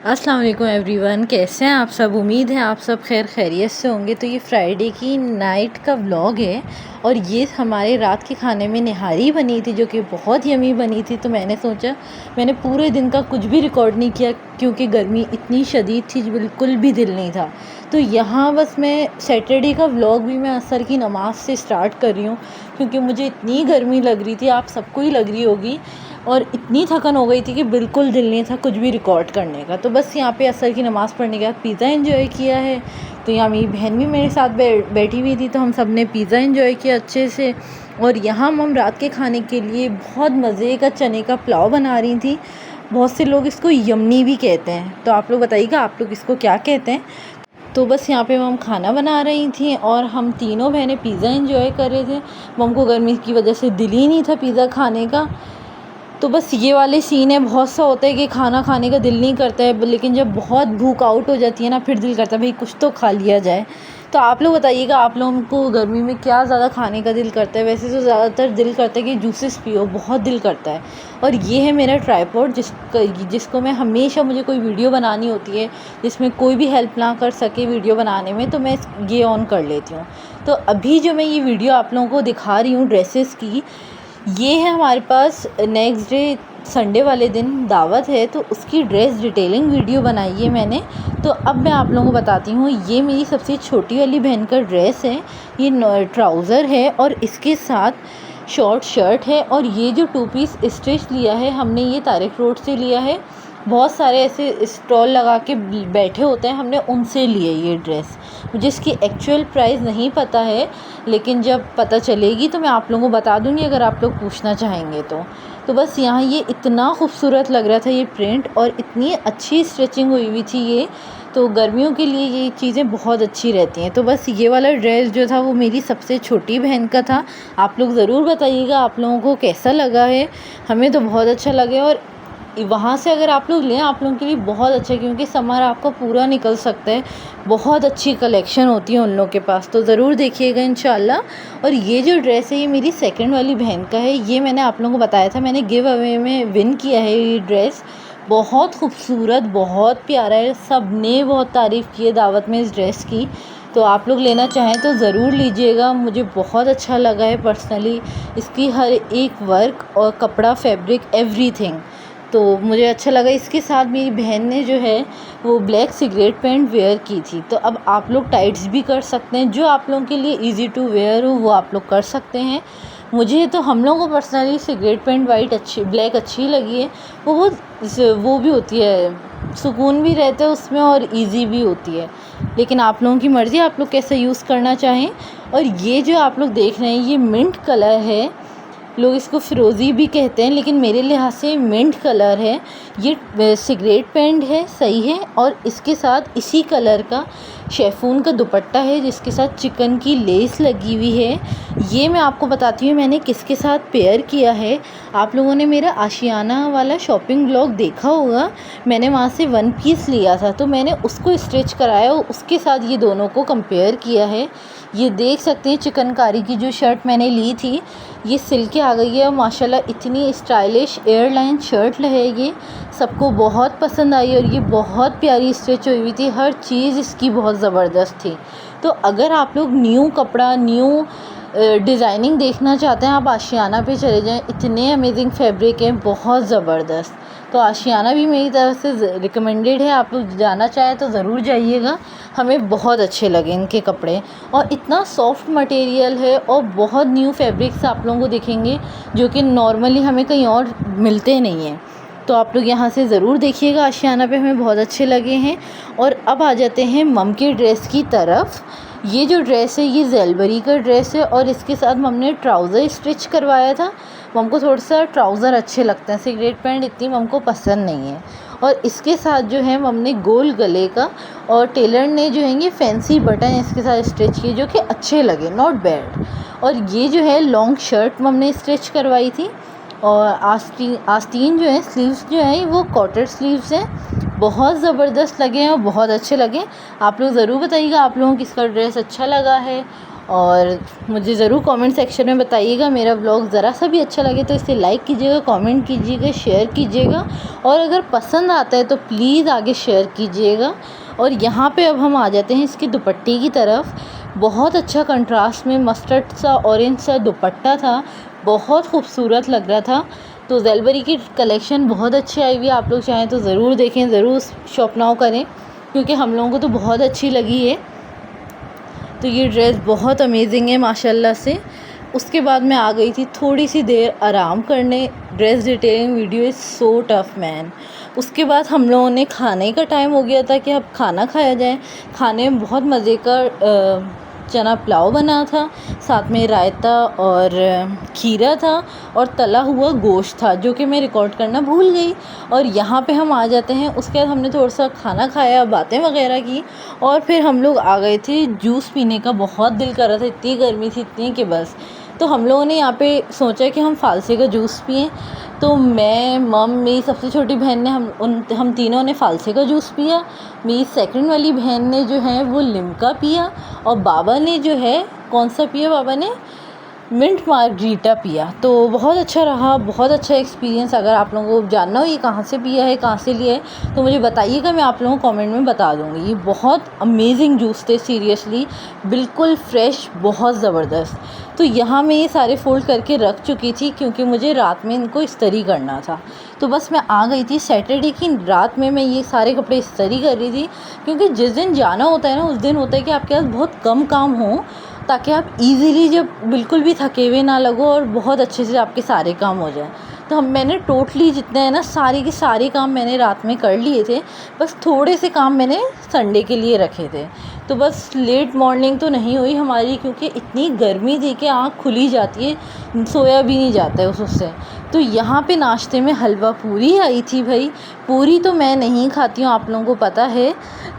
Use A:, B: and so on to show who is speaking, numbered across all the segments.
A: अस्सलाम वालेकुम एवरीवन, कैसे हैं आप सब। उम्मीद है आप सब खैरियत से होंगे। तो ये फ्राइडे की नाइट का व्लॉग है और ये हमारे रात के खाने में निहारी बनी थी जो कि बहुत यमी बनी थी। तो मैंने सोचा मैंने पूरे दिन का कुछ भी रिकॉर्ड नहीं किया क्योंकि गर्मी इतनी शदीद थी, बिल्कुल भी दिल नहीं था। तो यहाँ बस मैं सैटरडे का व्लॉग भी मैं असर की नमाज़ से स्टार्ट कर रही हूँ क्योंकि मुझे इतनी गर्मी लग रही थी, आप सबको ही लग रही होगी, और इतनी थकन हो गई थी कि बिल्कुल दिल नहीं था कुछ भी रिकॉर्ड करने का। तो बस यहाँ पे असर की नमाज़ पढ़ने के बाद पिज़्ज़ा एंजॉय किया है। तो यहाँ मेरी बहन भी मेरे साथ बैठी हुई थी, तो हम सब ने पिज़्ज़ा एंजॉय किया अच्छे से। और यहाँ हम रात के खाने के लिए बहुत मज़े का चने का पुलाव बना रही थी। बहुत से लोग इसको यम्मी भी कहते हैं, तो आप लोग बताइएगा आप लोग इसको क्या कहते हैं। तो बस यहाँ पे हम खाना बना रही थी और हम तीनों बहनें पिज़्ज़ा एंजॉय कर रहे थे। हमको गर्मी की वजह से दिल ही नहीं था पिज़्ज़ा खाने का। तो बस ये वाले सीन है। बहुत सा होता है कि खाना खाने का दिल नहीं करता है, लेकिन जब बहुत भूख आउट हो जाती है ना, फिर दिल करता है भाई कुछ तो खा लिया जाए। तो आप लोग बताइएगा आप लोगों को गर्मी में क्या ज़्यादा खाने का दिल करता है। वैसे तो ज़्यादातर दिल करता है कि जूसेस पियो, बहुत दिल करता है। और ये है मेरा ट्राइपॉड जिसको मैं हमेशा, मुझे कोई वीडियो बनानी होती है जिसमें कोई भी हेल्प ना कर सके वीडियो बनाने में, तो मैं ये ऑन कर लेती हूँ। तो अभी जो मैं ये वीडियो आप लोगों को दिखा रही हूँ ड्रेसेस की, ये है हमारे पास नेक्स्ट डे संडे वाले दिन दावत है, तो उसकी ड्रेस डिटेलिंग वीडियो बनाई है मैंने। तो अब मैं आप लोगों को बताती हूँ, ये मेरी सबसे छोटी वाली बहन का ड्रेस है। ये ट्राउज़र है और इसके साथ शॉर्ट शर्ट है। और ये जो 2 पीस स्टिच लिया है हमने, ये तारिक रोड से लिया है। बहुत सारे ऐसे स्टॉल लगा के बैठे होते हैं, हमने उनसे लिए ये ड्रेस। मुझे इसकी एक्चुअल प्राइस नहीं पता है, लेकिन जब पता चलेगी तो मैं आप लोगों को बता दूँगी अगर आप लोग पूछना चाहेंगे तो बस यहाँ ये इतना खूबसूरत लग रहा था ये प्रिंट, और इतनी अच्छी स्टिचिंग हुई हुई थी ये। तो गर्मियों के लिए ये चीज़ें बहुत अच्छी रहती हैं। तो बस ये वाला ड्रेस जो था वो मेरी सबसे छोटी बहन का था। आप लोग ज़रूर बताइएगा आप लोगों को कैसा लगा है। हमें तो बहुत अच्छा लगे, और वहाँ से अगर आप लोग लें आप लोगों के लिए बहुत अच्छा है क्योंकि समर आपका पूरा निकल सकता है। बहुत अच्छी कलेक्शन होती है उन लोगों के पास, तो ज़रूर देखिएगा इंशाल्लाह। और ये जो ड्रेस है ये मेरी सेकंड वाली बहन का है। ये मैंने आप लोगों को बताया था, मैंने गिव अवे में विन किया है ये ड्रेस। बहुत खूबसूरत, बहुत प्यारा है। सब ने बहुत तारीफ़ की है दावत में इस ड्रेस की। तो आप लोग लेना चाहें तो ज़रूर लीजिएगा। मुझे बहुत अच्छा लगा है पर्सनली, इसकी हर एक वर्क और कपड़ा, फैब्रिक, एवरीथिंग तो मुझे अच्छा लगा। इसके साथ मेरी बहन ने जो है वो ब्लैक सिगरेट पैंट वेयर की थी। तो अब आप लोग टाइट्स भी कर सकते हैं, जो आप लोगों के लिए इजी टू वेयर हो वो आप लोग कर सकते हैं। मुझे तो, हम लोगों को पर्सनली सिगरेट पैंट ब्लैक अच्छी लगी है। वो बहुत वो भी होती है, सुकून भी रहता है उसमें और इजी भी होती है। लेकिन आप लोगों की मर्ज़ी, आप लोग कैसे यूज़ करना चाहें। और ये जो आप लोग देख रहे हैं ये मिंट कलर है, लोग इसको फ़िरोज़ी भी कहते हैं, लेकिन मेरे लिहाज से मिंट कलर है। ये सिगरेट पैंट है, सही है। और इसके साथ इसी कलर का शेफून का दुपट्टा है जिसके साथ चिकन की लेस लगी हुई है। ये मैं आपको बताती हूँ मैंने किसके साथ पेयर किया है। आप लोगों ने मेरा आशियाना वाला शॉपिंग ब्लॉग देखा होगा, मैंने वहाँ से 1 पीस लिया था, तो मैंने उसको स्टिच कराया और उसके साथ ये दोनों को कंपेयर किया है। ये देख सकते हैं चिकनकारी की जो शर्ट मैंने ली थी ये सिल के आ गई है, और माशाल्लाह इतनी स्टाइलिश एयरलाइन शर्ट है ये, सबको बहुत पसंद आई। और ये बहुत प्यारी स्टिच हुई थी, हर चीज़ इसकी बहुत ज़बरदस्त थी। तो अगर आप लोग न्यू कपड़ा, न्यू डिज़ाइनिंग देखना चाहते हैं, आप आशियाना पे चले जाएं, इतने अमेजिंग फैब्रिक हैं, बहुत ज़बरदस्त। तो आशियाना भी मेरी तरफ से रिकमेंडेड है, आप लोग जाना चाहें तो ज़रूर जाइएगा। हमें बहुत अच्छे लगे इनके कपड़े, और इतना सॉफ्ट मटेरियल है और बहुत न्यू फैब्रिक्स आप लोगों को दिखेंगे जो कि नॉर्मली हमें कहीं और मिलते नहीं हैं। तो आप लोग यहाँ से ज़रूर देखिएगा, आशियाना पे हमें बहुत अच्छे लगे हैं। और अब आ जाते हैं मम के ड्रेस की तरफ। ये जो ड्रेस है ये ज़ेलबरी का ड्रेस है और इसके साथ मम ने ट्राउज़र स्टिच करवाया था। मम को थोड़ा सा ट्राउज़र अच्छे लगते हैं, सिगरेट पैंट इतनी मम को पसंद नहीं है। और इसके साथ जो है मम ने गोल गले का, और टेलर ने जो है ये फैंसी बटन इसके साथ स्टिच किए जो कि अच्छे लगे, नॉट बैड। और ये जो है लॉन्ग शर्ट मम ने स्टिच करवाई थी। और आस्तीन जो है, स्लीव्स जो हैं वो कॉटन स्लीव्स हैं, बहुत ज़बरदस्त लगे हैं और बहुत अच्छे लगे। आप लोग ज़रूर बताइएगा आप लोगों को किसका ड्रेस अच्छा लगा है। और मुझे ज़रूर कमेंट सेक्शन में बताइएगा। मेरा व्लॉग ज़रा सा भी अच्छा लगे तो इसे लाइक कीजिएगा, कमेंट कीजिएगा, शेयर कीजिएगा, और अगर पसंद आता है तो प्लीज़ आगे शेयर कीजिएगा। और यहाँ पे अब हम आ जाते हैं इसकी दुपट्टे की तरफ। बहुत अच्छा कंट्रास्ट में मस्टर्ड सा ऑरेंज सा दुपट्टा था, बहुत खूबसूरत लग रहा था। तो ज़ेलबरी की कलेक्शन बहुत अच्छी आई हुई है, आप लोग चाहें तो ज़रूर देखें, ज़रूर शॉप नाउ करें, क्योंकि हम लोगों को तो बहुत अच्छी लगी है। तो ये ड्रेस बहुत अमेजिंग है माशाल्लाह से। उसके बाद मैं आ गई थी थोड़ी सी देर आराम करने। Dress detailing video is so tough man. उसके बाद हम लोगों ने खाने का टाइम हो गया था कि अब खाना खाया जाए। खाने में बहुत मज़े का चना पुलाव बना था, साथ में रायता और खीरा था, और तला हुआ गोश्त था, जो कि मैं रिकॉर्ड करना भूल गई। और यहाँ पे हम आ जाते हैं। उसके बाद हमने थोड़ा सा खाना खाया, बातें वगैरह की, और फिर हम लोग आ गए थे। जूस पीने का बहुत दिल कर रहा था, इतनी गर्मी थी इतनी कि बस। तो हम लोगों ने यहाँ पे सोचा कि हम फ़ालसे का जूस पिएं। तो मैं, मेरी सबसे छोटी बहन ने, हम तीनों ने फ़ालसे का जूस पिया। मेरी सेकंड वाली बहन ने जो है वो लिम्का पिया, और बाबा ने जो है कौन सा पिया, बाबा ने मिंट मार्गरीटा पिया। तो बहुत अच्छा रहा, बहुत अच्छा एक्सपीरियंस। अगर आप लोगों को जानना हो ये कहाँ से पिया है, कहाँ से लिया है, तो मुझे बताइएगा, मैं आप लोगों को कमेंट में बता दूँगी। ये बहुत अमेजिंग जूस थे, सीरियसली बिल्कुल फ्रेश, बहुत ज़बरदस्त। तो यहाँ मैं ये सारे फ़ोल्ड करके रख चुकी थी, क्योंकि मुझे रात में इनको इस्त्री करना था। तो बस मैं आ गई थी। सैटरडे की रात में मैं ये सारे कपड़े इस्त्री कर रही थी, क्योंकि जिस दिन जाना होता है ना, उस दिन होता है कि आपके पास बहुत कम काम हो, ताकि आप इजीली, जब बिल्कुल भी थके हुए ना लगो, और बहुत अच्छे से आपके सारे काम हो जाए। तो मैंने टोटली जितने हैं ना, सारे के सारे काम मैंने रात में कर लिए थे। बस थोड़े से काम मैंने संडे के लिए रखे थे। तो बस लेट मॉर्निंग तो नहीं हुई हमारी, क्योंकि इतनी गर्मी थी कि आँख खुली जाती है, सोया भी नहीं जाता है उससे। तो यहाँ पे नाश्ते में हलवा पूरी आई थी भाई। पूरी तो मैं नहीं खाती हूँ, आप लोगों को पता है।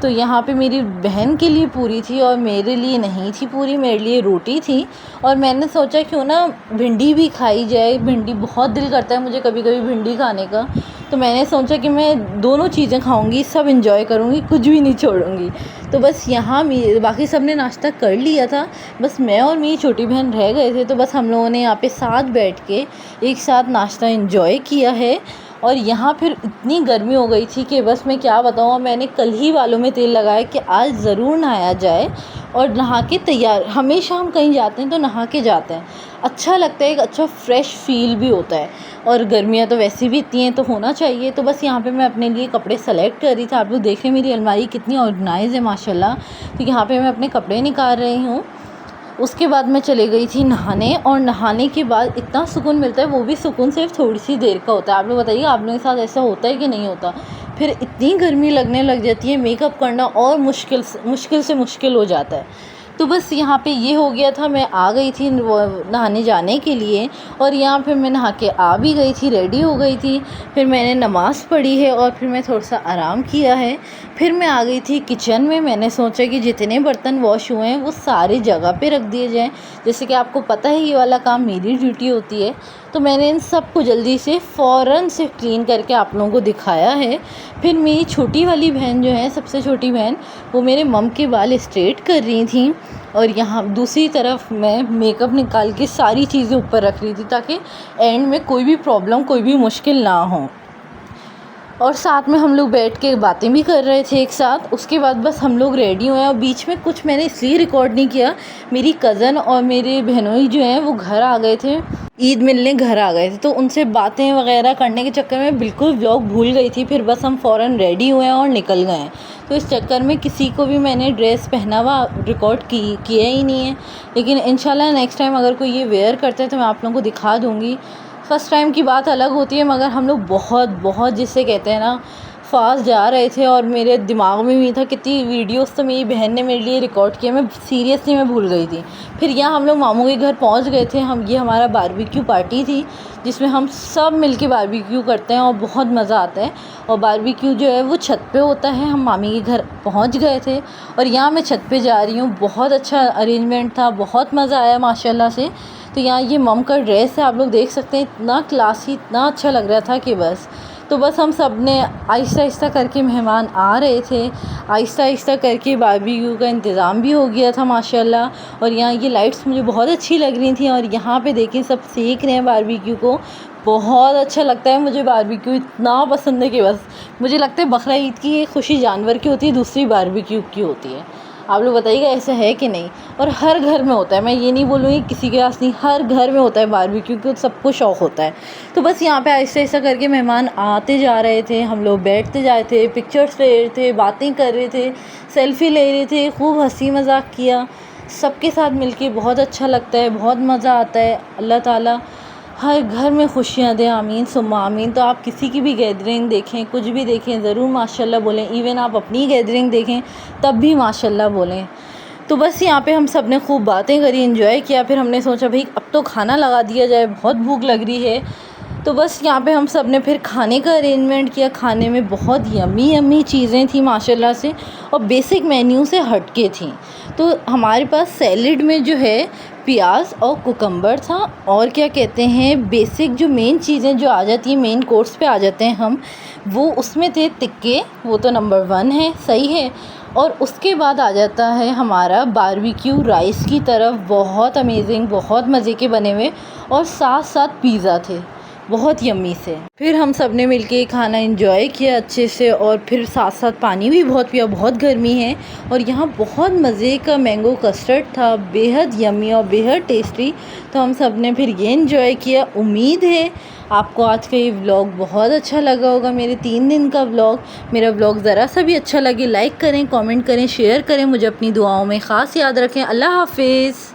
A: तो यहाँ पे मेरी बहन के लिए पूरी थी, और मेरे लिए नहीं थी पूरी, मेरे लिए रोटी थी। और मैंने सोचा क्यों ना भिंडी भी खाई जाए। भिंडी बहुत दिल करता है मुझे कभी कभी भिंडी खाने का। तो मैंने सोचा कि मैं दोनों चीज़ें खाऊंगी, सब इंजॉय करूंगी, कुछ भी नहीं छोड़ूंगी। तो बस यहाँ बाकी सब ने नाश्ता कर लिया था, बस मैं और मेरी छोटी बहन रह गए थे। तो बस हम लोगों ने यहाँ पे साथ बैठ के एक साथ नाश्ता इंजॉय किया है। और यहाँ फिर इतनी गर्मी हो गई थी कि बस मैं क्या बताऊँ। मैंने कल ही बालों में तेल लगाया कि आज ज़रूर नहाया जाए, और नहा के तैयार, हमेशा हम कहीं जाते हैं तो नहा के जाते हैं, अच्छा लगता है, एक अच्छा फ्रेश फील भी होता है। और गर्मियाँ तो वैसे भी इतनी हैं, तो होना चाहिए। तो बस यहाँ पे मैं अपने लिए कपड़े सेलेक्ट कर रही थी। आप लोग देख रहे हैं मेरी अलमारी कितनी ऑर्गेनाइज है माशाल्लाह। तो यहाँ पे मैं अपने कपड़े निकाल रही हूँ। उसके बाद मैं चली गई थी नहाने, और नहाने के बाद इतना सुकून मिलता है, वो भी सुकून सिर्फ थोड़ी सी देर का होता है। आप लोग बताइए, आप लोगों के साथ ऐसा होता है कि नहीं होता। फिर इतनी गर्मी लगने लग जाती है, मेकअप करना और मुश्किल से मुश्किल हो जाता है। तो बस यहाँ पे ये हो गया था। मैं आ गई थी नहाने जाने के लिए, और यहाँ फिर मैं नहा के आ भी गई थी, रेडी हो गई थी। फिर मैंने नमाज़ पढ़ी है, और फिर मैं थोड़ा सा आराम किया है। फिर मैं आ गई थी किचन में। मैंने सोचा कि जितने बर्तन वॉश हुए हैं वो सारे जगह पे रख दिए जाएं। जैसे कि आपको पता है ये वाला काम मेरी ड्यूटी होती है। तो मैंने इन सब को जल्दी से फ़ौरन से क्लीन करके आप लोगों को दिखाया है। फिर मेरी छोटी वाली बहन जो है, सबसे छोटी बहन, वो मेरे मम के बाल स्ट्रेट कर रही थी, और यहाँ दूसरी तरफ मैं मेकअप निकाल के सारी चीज़ें ऊपर रख रही थी, ताकि एंड में कोई भी प्रॉब्लम, कोई भी मुश्किल ना हो। और साथ में हम लोग बैठ के बातें भी कर रहे थे एक साथ। उसके बाद बस हम लोग रेडी हुए, और बीच में कुछ मैंने इसलिए रिकॉर्ड नहीं किया, मेरी कज़न और मेरे बहनोई जो हैं वो घर आ गए थे, ईद मिलने घर आ गए थे। तो उनसे बातें वगैरह करने के चक्कर में बिल्कुल व्लॉग भूल गई थी। फिर बस हम फ़ौरन रेडी हुए और निकल गए हैं। तो इस चक्कर में किसी को भी मैंने ड्रेस पहनावा रिकॉर्ड किया ही नहीं है। लेकिन इंशाल्लाह नेक्स्ट टाइम अगर कोई ये वेयर करता है तो मैं आप लोगों को दिखा दूँगी। फ़र्स्ट टाइम की बात अलग होती है, मगर हम लोग बहुत जिसे कहते हैं ना, फास्ट जा रहे थे। और मेरे दिमाग में भी था, कितनी वीडियोस तो मेरी बहन ने मेरे लिए रिकॉर्ड किए, मैं सीरियसली मैं भूल गई थी। फिर यहाँ हम लोग मामू के घर पहुँच गए थे। ये हमारा बारबेक्यू पार्टी थी, जिसमें हम सब मिलके बारबेक्यू करते हैं, और बहुत मज़ा आता है। और बारबेक्यू जो है वो छत पे होता है। हम मामी के घर पहुँच गए थे, और यहाँ मैं छत पे जा रही हूँ। बहुत अच्छा अरेंजमेंट था, बहुत मज़ा आया माशाल्लाह से। तो यहाँ ये मम का ड्रेस है, आप लोग देख सकते हैं, इतना क्लासी, इतना अच्छा लग रहा था कि बस। तो बस हम सब ने आहिस्ता आहिस्ता करके मेहमान आ रहे थे, आहिस्ता आहिस्ता करके बारबेक्यू का इंतज़ाम भी हो गया था माशाल्लाह। और यहाँ ये लाइट्स मुझे बहुत अच्छी लग रही थी और यहाँ पे देखें सब सेक रहे हैं बारबेक्यू को। बहुत अच्छा लगता है मुझे बारबेक्यू, इतना पसंद है कि बस मुझे लगता है बकरा ईद की एक खुशी जानवर की होती है, दूसरी बारबेक्यू की होती है। आप लोग बताइएगा ऐसा है कि नहीं। और हर घर में होता है, मैं ये नहीं बोलूँगी किसी के पास नहीं, हर घर में होता है बारबेक्यू, क्योंकि सबको शौक़ होता है। तो बस यहाँ पे आहिस्ता आहिस्ता करके मेहमान आते जा रहे थे, हम लोग बैठते जा रहे थे, पिक्चर्स ले रहे थे, बातें कर रहे थे, सेल्फ़ी ले रहे थे, खूब हंसी मजाक किया। सबके साथ मिलके बहुत अच्छा लगता है, बहुत मज़ा आता है। अल्लाह ताला हर घर में खुशियाँ दें, आमीन सुम्मा आमीन। तो आप किसी की भी गैदरिंग देखें, कुछ भी देखें, ज़रूर माशाल्लाह बोलें। इवन आप अपनी गैदरिंग देखें तब भी माशाल्लाह बोलें। तो बस यहाँ पे हम सब ने खूब बातें करी, एंजॉय किया। फिर हमने सोचा भाई अब तो खाना लगा दिया जाए, बहुत भूख लग रही है। तो बस यहाँ पे हम सब ने फिर खाने का अरेंजमेंट किया। खाने में बहुत यम्मी यम्मी चीज़ें थी माशाल्लाह से, और बेसिक मेन्यू से हटके थी। तो हमारे पास सैलेड में जो है प्याज और कुकम्बर था, और क्या कहते हैं बेसिक जो मेन चीज़ें जो आ जाती हैं, मेन कोर्स पे आ जाते हैं हम, वो उसमें थे टिक्के, वो तो नंबर 1 है, सही है। और उसके बाद आ जाता है हमारा बारबेक्यू राइस की तरफ, बहुत अमेजिंग, बहुत मज़े के बने हुए, और साथ साथ पिज़्ज़ा थे बहुत यम्मी से। फिर हम सब ने मिलके खाना एंजॉय किया अच्छे से, और फिर साथ साथ पानी भी बहुत पिया, बहुत गर्मी है। और यहाँ बहुत मज़े का मैंगो कस्टर्ड था, बेहद यम्मी और बेहद टेस्टी। तो हम सब ने फिर ये एंजॉय किया। उम्मीद है आपको आज का ये व्लॉग बहुत अच्छा लगा होगा, मेरे 3 दिन का व्लॉग। मेरा व्लॉग ज़रा सा भी अच्छा लगे लाइक करें, कमेंट करें, शेयर करें, मुझे अपनी दुआओं में ख़ास याद रखें। अल्लाह हाफिज़।